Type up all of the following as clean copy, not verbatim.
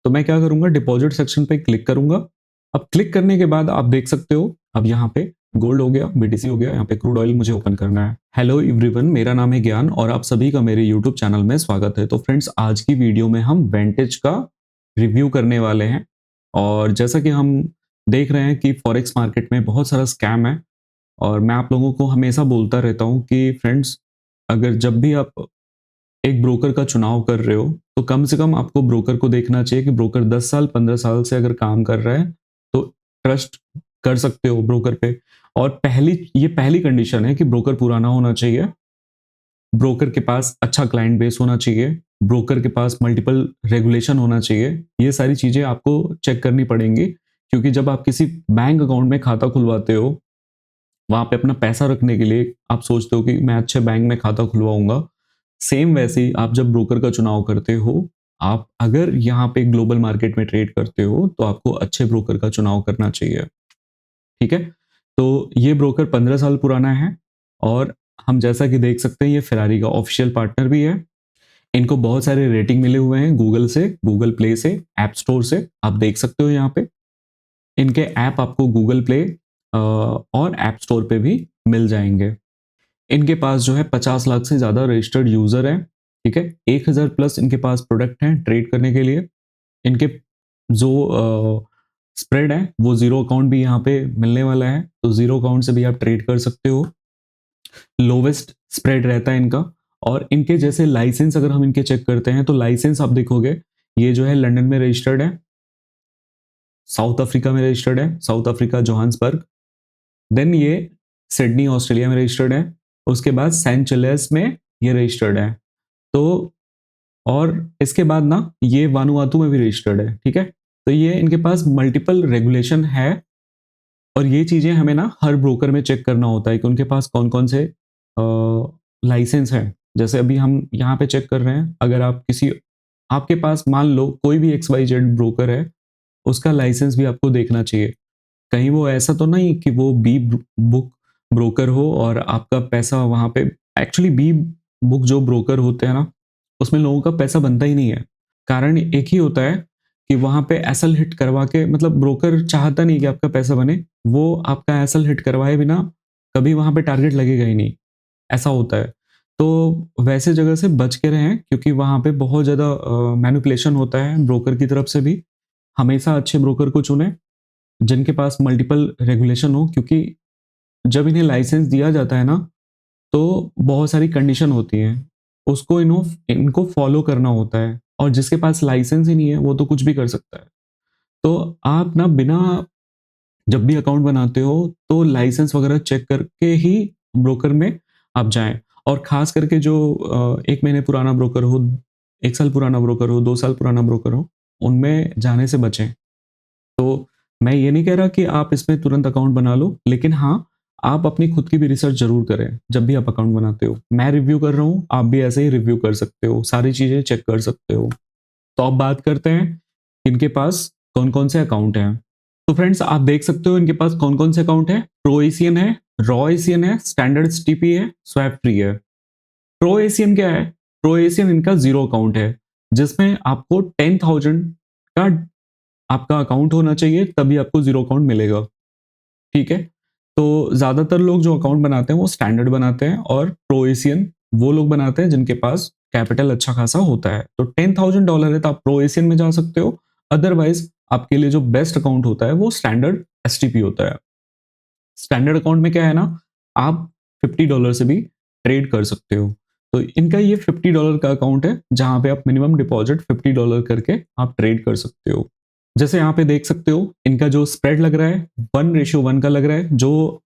तो मैं क्या करूंगा, डिपॉजिट सेक्शन पे क्लिक करूंगा। अब क्लिक करने के बाद आप देख सकते हो, अब यहाँ पे गोल्ड हो गया, बीटीसी हो गया, यहाँ पे क्रूड ऑयल मुझे ओपन करना है। हेलो एवरीवन, मेरा नाम है ज्ञान और आप सभी का मेरे यूट्यूब चैनल में स्वागत है। तो फ्रेंड्स, आज की वीडियो में हम वेंटेज का रिव्यू करने वाले हैं। और जैसा कि हम देख रहे हैं कि फॉरेक्स मार्केट में बहुत सारा स्कैम है, और मैं आप लोगों को हमेशा बोलता रहता हूँ कि फ्रेंड्स, अगर जब भी आप एक ब्रोकर का चुनाव कर रहे हो तो कम से कम आपको ब्रोकर को देखना चाहिए कि ब्रोकर 10 साल 15 साल से अगर काम कर रहा है तो ट्रस्ट कर सकते हो ब्रोकर पे। और पहली कंडीशन है कि ब्रोकर पुराना होना चाहिए, ब्रोकर के पास अच्छा क्लाइंट बेस होना चाहिए, ब्रोकर के पास मल्टीपल रेगुलेशन होना चाहिए। ये सारी चीजें आपको चेक करनी पड़ेंगी, क्योंकि जब आप किसी बैंक अकाउंट में खाता खुलवाते हो, वहां पे अपना पैसा रखने के लिए आप सोचते हो कि मैं अच्छे बैंक में खाता खुलवाऊंगा। सेम वैसे ही आप जब ब्रोकर का चुनाव करते हो, आप अगर यहाँ पे ग्लोबल मार्केट में ट्रेड करते हो तो आपको अच्छे ब्रोकर का चुनाव करना चाहिए। ठीक है, तो ये ब्रोकर 15 साल पुराना है, और हम जैसा कि देख सकते हैं ये फेरारी का ऑफिशियल पार्टनर भी है। इनको बहुत सारे रेटिंग मिले हुए हैं गूगल से, गूगल प्ले से, ऐप स्टोर से, आप देख सकते हो यहाँ पे। इनके ऐप आपको गूगल प्ले और ऐप स्टोर पे भी मिल जाएंगे। इनके पास जो है 50 लाख से ज़्यादा रजिस्टर्ड यूज़र है। ठीक है, 1000 प्लस इनके पास प्रोडक्ट हैं ट्रेड करने के लिए। इनके जो स्प्रेड है वो जीरो अकाउंट भी यहाँ पे मिलने वाला है, तो जीरो अकाउंट से भी आप ट्रेड कर सकते हो। लोवेस्ट स्प्रेड रहता है इनका। और इनके जैसे लाइसेंस अगर हम इनके चेक करते हैं तो लाइसेंस आप देखोगे, ये जो है लंदन में रजिस्टर्ड है, साउथ अफ्रीका में रजिस्टर्ड है, साउथ अफ्रीका जोहान्सबर्ग। देन ये सिडनी ऑस्ट्रेलिया में रजिस्टर्ड है। उसके बाद सैन चेलेस में ये रजिस्टर्ड है। तो और इसके बाद ना ये वानुआतू में भी रजिस्टर्ड है। ठीक है, तो ये इनके पास मल्टीपल रेगुलेशन है, और ये चीजें हमें ना हर ब्रोकर में चेक करना होता है कि उनके पास कौन कौन से लाइसेंस हैं। जैसे अभी हम यहाँ पे चेक कर रहे हैं, अगर आप किसी आपके पास मान लो कोई भी XYZ ब्रोकर है, उसका लाइसेंस भी आपको देखना चाहिए। कहीं वो ऐसा तो नहीं कि वो बी बुक ब्रोकर हो और आपका पैसा वहां पे, एक्चुअली बी बुक जो ब्रोकर होते हैं ना, उसमें लोगों का पैसा बनता ही नहीं है। कारण एक ही होता है कि वहां पे एसल हिट करवा के, मतलब ब्रोकर चाहता नहीं कि आपका पैसा बने, वो आपका एसल हिट करवाए बिना कभी वहां पे टारगेट लगेगा ही नहीं, ऐसा होता है। तो वैसे जगह से बच के रहें, क्योंकि वहां पे बहुत ज़्यादा मैनिपुलेशन होता है ब्रोकर की तरफ से भी। हमेशा अच्छे ब्रोकर को चुने जिनके पास मल्टीपल रेगुलेशन हो, क्योंकि जब इन्हें लाइसेंस दिया जाता है ना, तो बहुत सारी कंडीशन होती हैं, उसको इनको फॉलो करना होता है। और जिसके पास लाइसेंस ही नहीं है वो तो कुछ भी कर सकता है। तो आप ना बिना, जब भी अकाउंट बनाते हो तो लाइसेंस वगैरह चेक करके ही ब्रोकर में आप जाएं। और खास करके जो 1 महीने पुराना ब्रोकर हो, 1 साल पुराना ब्रोकर हो, 2 साल पुराना ब्रोकर हो, उनमें जाने से बचें। तो मैं ये नहीं कह रहा कि आप इसमें तुरंत अकाउंट बना लो, लेकिन हाँ, आप अपनी खुद की भी रिसर्च जरूर करें जब भी आप अकाउंट बनाते हो। मैं रिव्यू कर रहा हूँ, आप भी ऐसे ही रिव्यू कर सकते हो, सारी चीजें चेक कर सकते हो। तो अब बात करते हैं इनके पास कौन कौन से अकाउंट हैं। तो फ्रेंड्स, आप देख सकते हो इनके पास कौन कौन से अकाउंट है। प्रो एशियन है, रॉ एशियन है, स्टैंडर्ड STP है, स्वैप फ्री है। प्रो एशियन क्या है? प्रो एशियन इनका जीरो अकाउंट है, जिसमें आपको 10,000 का आपका अकाउंट होना चाहिए, तभी आपको जीरो अकाउंट मिलेगा। ठीक है, तो ज्यादातर लोग जो अकाउंट बनाते हैं वो स्टैंडर्ड बनाते हैं, और प्रो एशियन वो लोग बनाते हैं जिनके पास कैपिटल अच्छा खासा होता है। तो $10,000 है तो आप प्रो एशियन में जा सकते हो। अदरवाइज आपके लिए जो बेस्ट अकाउंट होता है वो स्टैंडर्ड STP होता है। स्टैंडर्ड अकाउंट में क्या है ना, आप $50 से भी ट्रेड कर सकते हो। तो इनका ये $50 का अकाउंट है, जहां पे आप मिनिमम डिपॉजिट $50 करके आप ट्रेड कर सकते हो। जैसे यहाँ पे देख सकते हो, इनका जो स्प्रेड लग रहा है 1:1 का लग रहा है। जो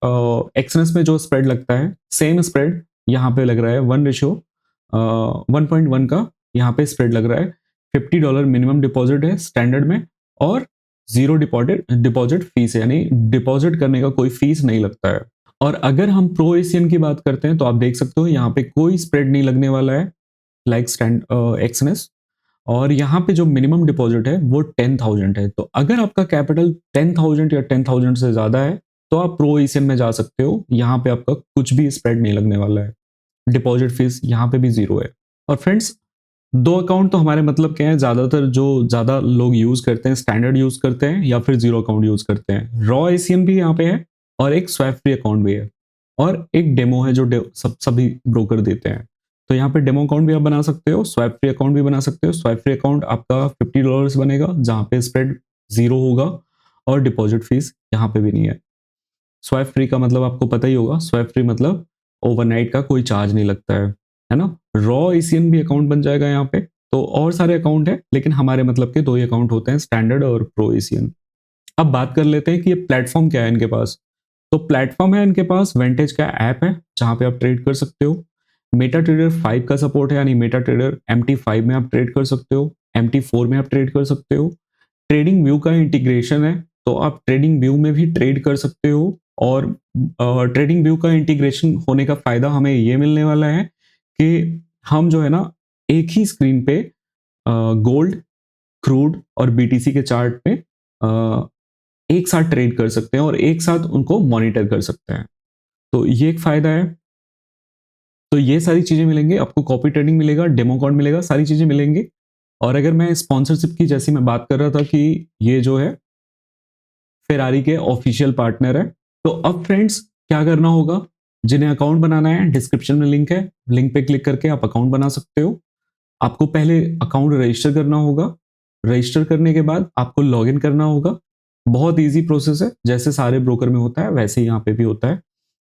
एक्सनेस में जो स्प्रेड लगता है, सेम स्प्रेड यहाँ पे लग रहा है, 1:1.1 का यहाँ पे स्प्रेड लग रहा है। $50 मिनिमम डिपॉजिट है स्टैंडर्ड में, और जीरो डिपॉजिट फीस है, यानी डिपॉजिट करने का कोई फीस नहीं लगता है। और अगर हम प्रो एशियन की बात करते हैं तो आप देख सकते हो यहाँ पे कोई स्प्रेड नहीं लगने वाला है, लाइक स्टैंड एक्सनेस। और यहाँ पे जो मिनिमम डिपॉजिट है वो 10,000 है। तो अगर आपका कैपिटल 10,000 या 10,000 से ज्यादा है तो आप प्रो एशियन में जा सकते हो। यहाँ पे आपका कुछ भी स्प्रेड नहीं लगने वाला है, डिपॉजिट फीस यहाँ पे भी जीरो है। और फ्रेंड्स, दो अकाउंट तो हमारे मतलब क्या है, ज़्यादातर जो ज़्यादा लोग यूज़ करते हैं, स्टैंडर्ड यूज़ करते हैं या फिर जीरो अकाउंट यूज़ करते हैं। रॉ एसीएम भी यहाँ पे है और एक स्वैप फ्री अकाउंट भी है और एक डेमो है जो सभी ब्रोकर देते हैं। तो यहाँ पे डेमो अकाउंट भी आप बना सकते हो, स्वैप फ्री अकाउंट भी बना सकते हो। स्वैप फ्री अकाउंट आपका $50 बनेगा जहाँ पे स्प्रेड ज़ीरो होगा और डिपॉजिट फीस यहाँ पे भी नहीं है। स्वैप फ्री का मतलब आपको पता ही होगा, स्वैप फ्री मतलब ओवरनाइट का कोई चार्ज नहीं लगता है ना। रॉ एसीएन भी अकाउंट बन जाएगा यहाँ पे। तो और सारे अकाउंट है लेकिन हमारे मतलब के दो ही अकाउंट होते हैं, स्टैंडर्ड और प्रो एसीएन। अब बात कर लेते हैं कि ये प्लेटफॉर्म क्या है इनके पास। तो प्लेटफॉर्म है इनके पास, वेंटेज का ऐप है जहां पे आप ट्रेड कर सकते हो। मेटा ट्रेडर 5 का सपोर्ट है, यानी मेटा ट्रेडर MT5 में आप ट्रेड कर सकते हो, MT4 में आप ट्रेड कर सकते हो। ट्रेडिंग व्यू का इंटीग्रेशन है, तो आप ट्रेडिंग व्यू में भी ट्रेड कर सकते हो। और ट्रेडिंग व्यू का इंटीग्रेशन होने का फायदा हमें ये मिलने वाला है कि हम जो है ना एक ही स्क्रीन पे गोल्ड, क्रूड और बीटीसी के चार्ट पे एक साथ ट्रेड कर सकते हैं और एक साथ उनको मॉनिटर कर सकते हैं। तो ये एक फायदा है। तो ये सारी चीजें मिलेंगी आपको, कॉपी ट्रेडिंग मिलेगा, डेमो अकाउंट मिलेगा, सारी चीजें मिलेंगी। और अगर मैं स्पॉन्सरशिप की, जैसी मैं बात कर रहा था कि ये जो है फेरारी के ऑफिशियल पार्टनर है। तो अब फ्रेंड्स क्या करना होगा, जिन्हें अकाउंट बनाना है डिस्क्रिप्शन में लिंक है, लिंक पे क्लिक करके आप अकाउंट बना सकते हो। आपको पहले अकाउंट रजिस्टर करना होगा। रजिस्टर करने के बाद आपको लॉगिन करना होगा। बहुत इजी प्रोसेस है, जैसे सारे ब्रोकर में होता है वैसे ही यहाँ पे भी होता है।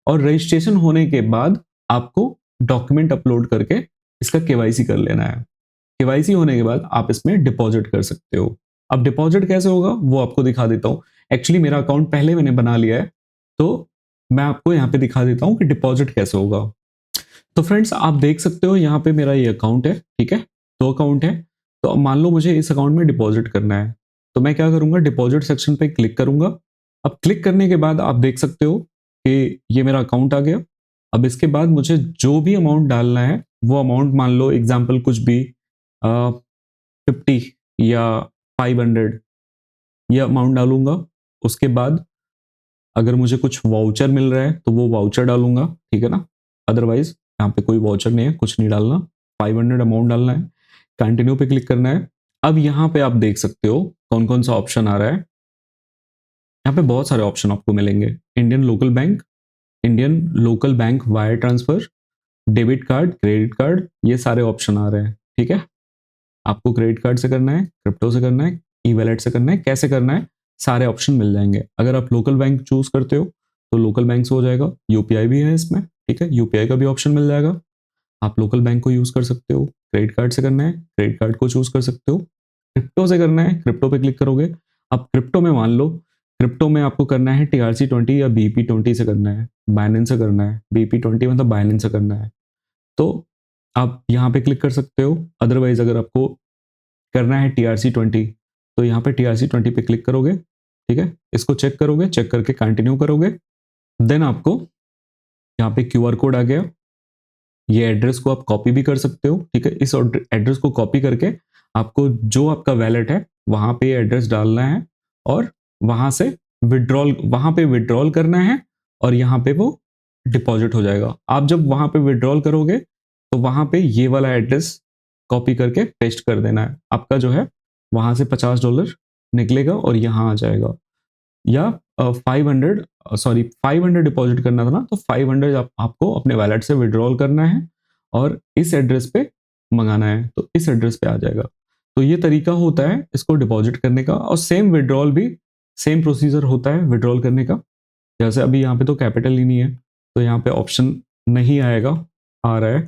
और रजिस्ट्रेशन होने के बाद आपको डॉक्यूमेंट अपलोड करके इसका केवाईसी कर लेना है। केवाईसी होने के बाद आप इसमें डिपॉजिट कर सकते हो। अब डिपॉजिट कैसे होगा वो आपको दिखा देता हूँ। एक्चुअली मेरा अकाउंट पहले मैंने बना लिया है, तो मैं आपको यहाँ पे दिखा देता हूँ कि डिपॉजिट कैसे होगा। तो फ्रेंड्स आप देख सकते हो यहाँ पे मेरा ये अकाउंट है, ठीक है, दो अकाउंट है। तो अब मान लो मुझे इस अकाउंट में डिपॉजिट करना है, तो मैं क्या करूंगा, डिपॉजिट सेक्शन पे क्लिक करूंगा। अब क्लिक करने के बाद आप देख सकते हो कि ये मेरा अकाउंट आ गया। अब इसके बाद मुझे जो भी अमाउंट डालना है वो अमाउंट, मान लो एग्जाम्पल कुछ भी 50 या 500, ये अमाउंट डालूंगा। उसके बाद अगर मुझे कुछ वाउचर मिल रहा है तो वो वाउचर डालूंगा, ठीक है ना। अदरवाइज यहाँ पे कोई वाउचर नहीं है, कुछ नहीं डालना, 500 अमाउंट डालना है। कंटिन्यू पे क्लिक करना है। अब यहाँ पे आप देख सकते हो कौन कौन सा ऑप्शन आ रहा है। यहाँ पे बहुत सारे ऑप्शन आपको मिलेंगे। Indian local bank wire transfer, debit card, credit card, ये सारे ऑप्शन आ रहे हैं, ठीक है। आपको क्रेडिट कार्ड से करना है, क्रिप्टो से करना है, ई वैलेट से करना है, कैसे करना है, सारे ऑप्शन मिल जाएंगे। अगर आप लोकल बैंक चूज करते हो तो लोकल बैंक से हो जाएगा। यूपीआई भी है इसमें, ठीक है, यूपीआई का भी ऑप्शन मिल जाएगा। आप लोकल बैंक को यूज कर सकते हो। क्रेडिट कार्ड से करना है, क्रेडिट कार्ड को चूज कर सकते हो। क्रिप्टो से करना है, क्रिप्टो पे क्लिक करोगे। अब क्रिप्टो में मान लो, क्रिप्टो में आपको करना है TRC20 या BP20 से करना है, बाइनेंस से करना है। BP20 मतलब बाइनेंस से करना है, तो आप यहाँ पे क्लिक कर सकते हो। अदरवाइज अगर आपको करना है TRC20, तो यहाँ पे TRC20 पे क्लिक करोगे, ठीक है। इसको चेक करोगे, चेक करके कंटिन्यू करोगे। देन आपको यहाँ पे QR कोड आ गया। ये एड्रेस को आप कॉपी भी कर सकते हो, ठीक है। इस एड्रेस को कॉपी करके आपको जो आपका वैलेट है वहां पे एड्रेस डालना है और वहां से विड्रॉल, वहां पे विड्रॉल करना है और यहाँ पे वो डिपॉजिट हो जाएगा। आप जब वहां पे विड्रॉल करोगे तो वहां पे ये वाला एड्रेस कॉपी करके पेस्ट कर देना है। आपका जो है वहां से $50 निकलेगा और यहाँ आ जाएगा। या 500, सॉरी 500 डिपॉजिट करना था ना, तो 500 आपको अपने वैलेट से विड्रॉल करना है और इस एड्रेस पे मंगाना है, तो इस एड्रेस पे आ जाएगा। तो ये तरीका होता है इसको डिपॉजिट करने का। और सेम विड्रॉल भी, सेम प्रोसीजर होता है विड्रॉल करने का। जैसे अभी यहाँ पे तो कैपिटल ही नहीं है, तो यहाँ पे ऑप्शन नहीं आएगा, आ रहा है,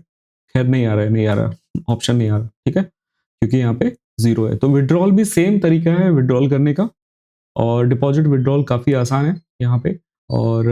खैर नहीं आ रहा है, नहीं आ रहा, ऑप्शन नहीं आ रहा, ठीक है, क्योंकि यहाँ पे जीरो है। तो विड्रॉल भी सेम तरीका है विड्रॉल करने का, और डिपॉजिट विड्रॉल काफ़ी आसान है यहाँ पे। और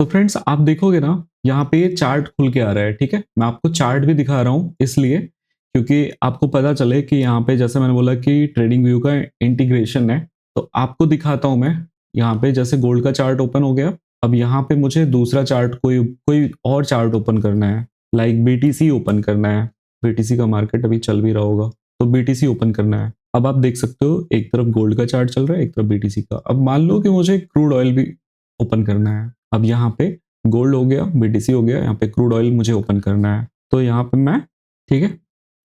तो फ्रेंड्स आप देखोगे ना, यहाँ पे ये चार्ट खुल के आ रहा है, ठीक है। मैं आपको चार्ट भी दिखा रहा हूँ इसलिए क्योंकि आपको पता चले कि यहाँ पे, जैसे मैंने बोला कि ट्रेडिंग व्यू का इंटीग्रेशन है, तो आपको दिखाता हूँ मैं। यहाँ पे जैसे गोल्ड का चार्ट ओपन हो गया। अब यहाँ पे मुझे दूसरा चार्ट, कोई कोई और चार्ट ओपन करना है, लाइक BTC ओपन करना है। BTC का मार्केट अभी चल भी रहा होगा, तो BTC ओपन करना है। अब आप देख सकते हो एक तरफ गोल्ड का चार्ट चल रहा है, एक तरफ BTC का। अब मान लो कि मुझे क्रूड ऑयल भी ओपन करना है। अब यहाँ पे गोल्ड हो गया, BTC हो गया, यहाँ पे क्रूड ऑयल मुझे ओपन करना है। तो यहाँ पे मैं, ठीक है,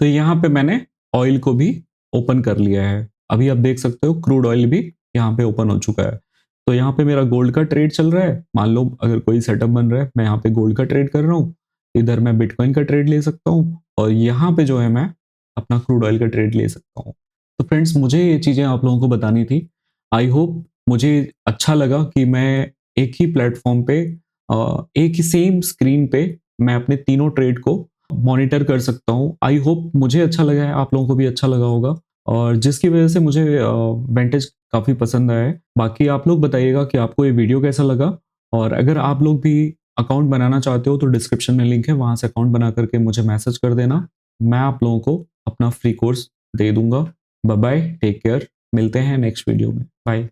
तो यहाँ पे मैंने ऑयल को भी ओपन कर लिया है। अभी आप देख सकते हो क्रूड ऑयल भी यहाँ पे ओपन हो चुका है। तो यहाँ पे मेरा गोल्ड का ट्रेड चल रहा है। मान लो अगर कोई सेटअप बन रहा है, मैं यहाँ पे गोल्ड का ट्रेड कर रहा हूँ, इधर मैं बिटकॉइन का ट्रेड ले सकता हूँ और यहाँ पे जो है मैं अपना क्रूड ऑयल का ट्रेड ले सकता हूँ। तो फ्रेंड्स, मुझे ये चीज़ें आप लोगों को बतानी थी। आई होप मुझे अच्छा लगा कि मैं एक ही प्लेटफॉर्म पे एक ही सेम स्क्रीन पे मैं अपने तीनों ट्रेड को मॉनिटर कर सकता हूँ। आई होप मुझे अच्छा लगा है, आप लोगों को भी अच्छा लगा होगा और जिसकी वजह से मुझे वेंटेज काफ़ी पसंद आया है। बाकी आप लोग बताइएगा कि आपको ये वीडियो कैसा लगा और अगर आप लोग भी अकाउंट बनाना चाहते हो तो डिस्क्रिप्शन में लिंक है, वहाँ से अकाउंट बना करके मुझे मैसेज कर देना। मैं आप लोगों को अपना फ्री कोर्स दे दूंगा। बाय बाय, टेक केयर, मिलते हैं नेक्स्ट वीडियो में। बाय।